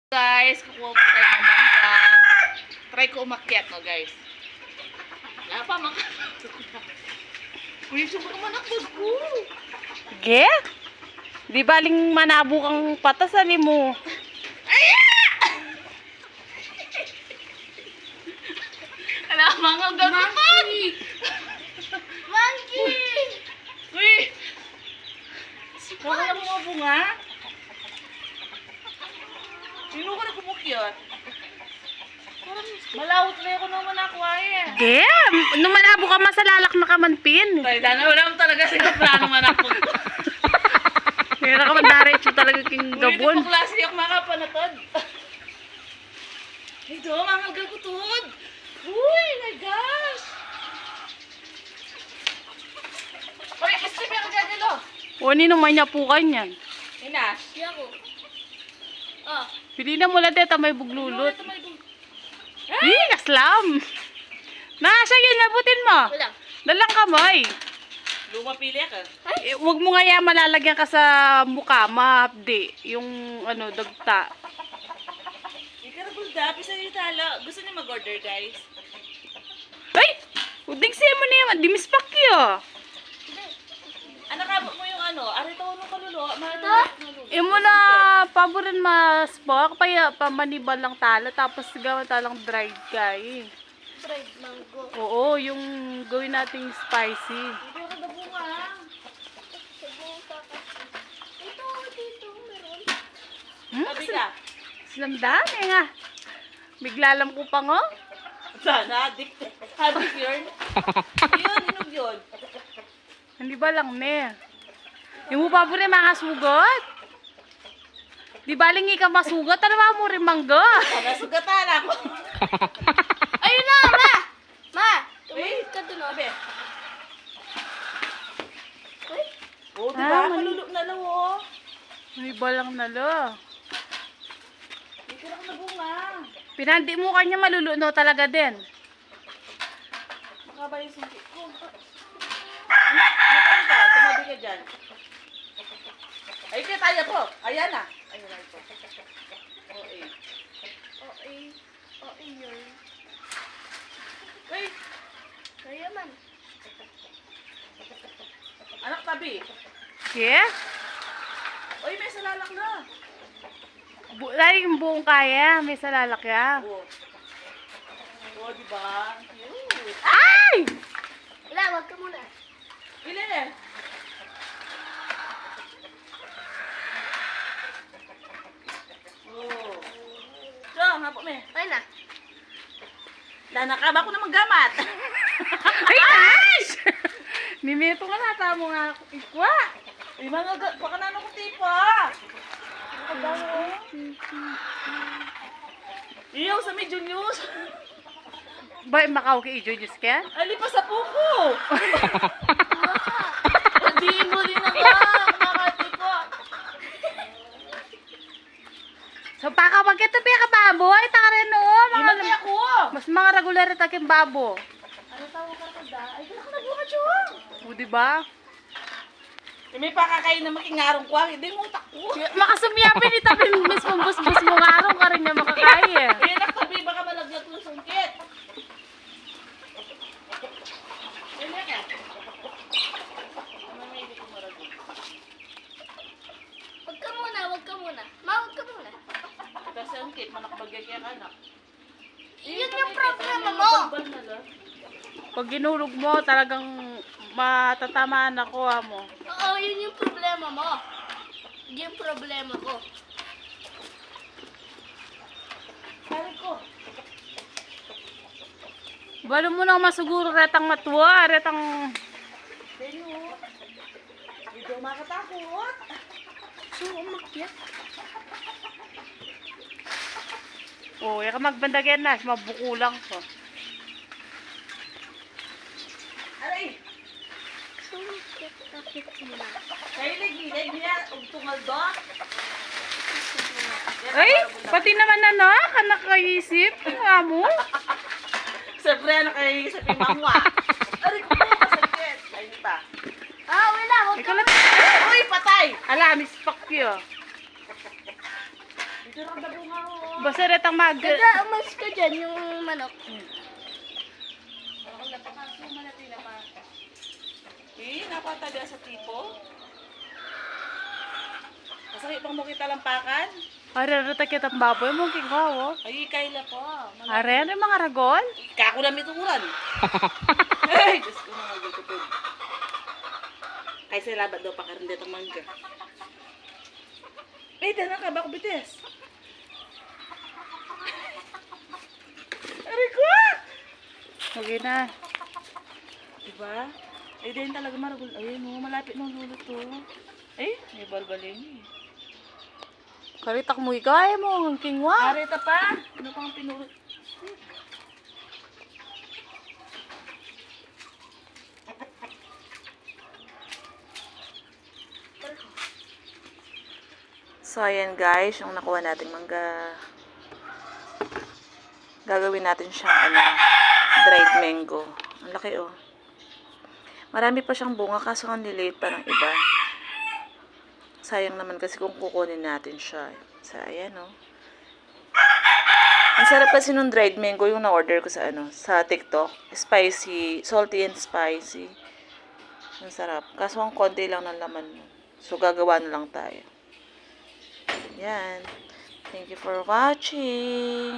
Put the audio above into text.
Guys, kukuha po tayo ng mangga. Try ko umakyat, no guys. Wala pa, Uy, sobrang manakbag ko. Ge? Di baling manabo kang patasan mo. Wala, mga gagawin. Monkey! Uy! Wala mo mga bunga. Sino ko na kumukyat? Malawot na ako naman ako eh. Ge? Nung manabo ka masalalak na kamanpin. Tayo na, wala mo talaga sa plano manakbag. Kaya ka mandaretso talaga king Uy, gabon. ito po klase yung makapanatod. Ito, mga gagutod. Uy, my gosh. Uy, kasi may ako dyan dito. O, naman niya po kanyan. Ina, siya ko. Oh. Pili na mula dito may buglulot. Ito may bug. Ih, kaslam. Nasa yun, nabutin mo. Wala. Dalang kamay. Lumapili ka. Huwag mo nga yan malalagyan ka sa mukha, mahapdi. Yung ano, dagta. Ikarabol da, pisa yung talo. Gusto niyo mag-order, guys? Ay! Uding siya mo na yan, dimispak yun. Ano ka mo yung ano? Arito nung kalulo. Imo na paborin mas pak paya pamanibal lang tala tapos gawa talang dried guy. Dried mango. Oo, yung gawin nating spicy. Ito ka na bunga. Ito, dito, meron. Sabi ka. Slamdan nga. Biglalam ko pa ngo. Sana, addict. Addict yun. Yun, inog yun. Hindi ba lang ne? Yung mo paborin mga sugot. Di baling ka masugot, ano ba mo rin mangga? Nasugatan ako. Ayun na, ma! Ma! Wait, ka doon, abe. Wait. Oh, diba? Malulok na lang, oh. May balang nalo. Ito na na bunga. Pinandi mo kanya maluluno talaga din. Makaba yung sungkit ko. Ano ka? Tumabi ka dyan. Ay, kaya tayo po. Ayan na. Ayan na ito. Okay. Okay. Okay yun. Wait. Kaya man. Anak tabi. Yeah? Uy, may salalak na. Lagi yung buong kaya, may salalakya. Oh. Oh, diba? Cute. Ay! Wala, wag ka muna. Ilan eh? Oh. So, hapo me. Ay na. Dana ka ba ako na maggamat? Ay, gosh! Nimito nga na, tamo nga ako ikwa. Ay, mga baka na ko tipo. Iyaw sa medyo news. Ba, makaw kay Jujus ka? Ali pa sa puko. Hindi mo din ako. Nakatipo. So, baka magkitabi ka baboy, taka rin no. Imagay ako. Mas mga regular ito aking babo. Ano tawag ka kada? Ay, kailangan ka nagbuka, Chong. O, diba? May pakakain na makingarong ko. Hindi mo utak ko. Makasumyapin itabi mismo bus-bus mo nga araw ka rin niya makakaya. Ay, naktabi, baka malaglag ko sa sungkit. Ay, naka. Ano may hindi ko maragod? Wag ka muna, wag ka muna. Ma, wag ka muna. Kasi ang kit, manakbagay kaya ka na. Yun yung problema mo. Pag ginulog mo, talagang matatamaan ako mo. Oo, yun yung problema mo. Yun yung problema ko. Kari ko. Balo mo na masuguro retang matuwa, retang... Pero, hindi daw makatakot. So, umakyat. O, yung magbandagyan na, mabukulang ko. Aray! So, umakyat. Akit muna. Kaya nagilay niya, tungal do. Ay, pati naman na ka nakaisip, nga mo. Siyempre, ano kayo sa pimamwa? Aray ko po, masakit. Ayun pa. Ah, wala, wag ka Ikaw muna. lang. Uy, patay! Ala, miss fuck you. Dito Sira ang dabong nga ako. Basiret ang mag... Kaya umalis ka dyan yung manok. Ako napakasuma na tinapa. Napatagya sa tipo. Masakit pang mo kita lampakan. Are, kita ang baboy mo, kikaw, oh. Ay, kaila po. Are, ano yung mga ragol? Kako na mitukuran. Ay, Diyos ko mga gutupod. Ay, sa labat daw pakarindet ang mangga. Ay, dana ka ba ako bitis? Aray ko! Sige na. Diba? Ay, din talaga maragol. Ayun, no, malapit ng lulo to. Ay, may balbalin eh. Karitak mo ikay mo, ang kingwa. Arita pa. Ano pang pinurot? So, ayan guys, yung nakuha natin mangga. Gagawin natin siyang dried mango. Ang laki oh. Marami pa siyang bunga kaso ang liliit pa ng iba. Sayang naman kasi kung kukunin natin siya. So, ayan oh. Ang sarap kasi nung dried mango yung na-order ko sa sa TikTok. Spicy, salty and spicy. Ang sarap. Kaso ang konti lang ng laman. So, gagawa na lang tayo. Yan. Thank you for watching.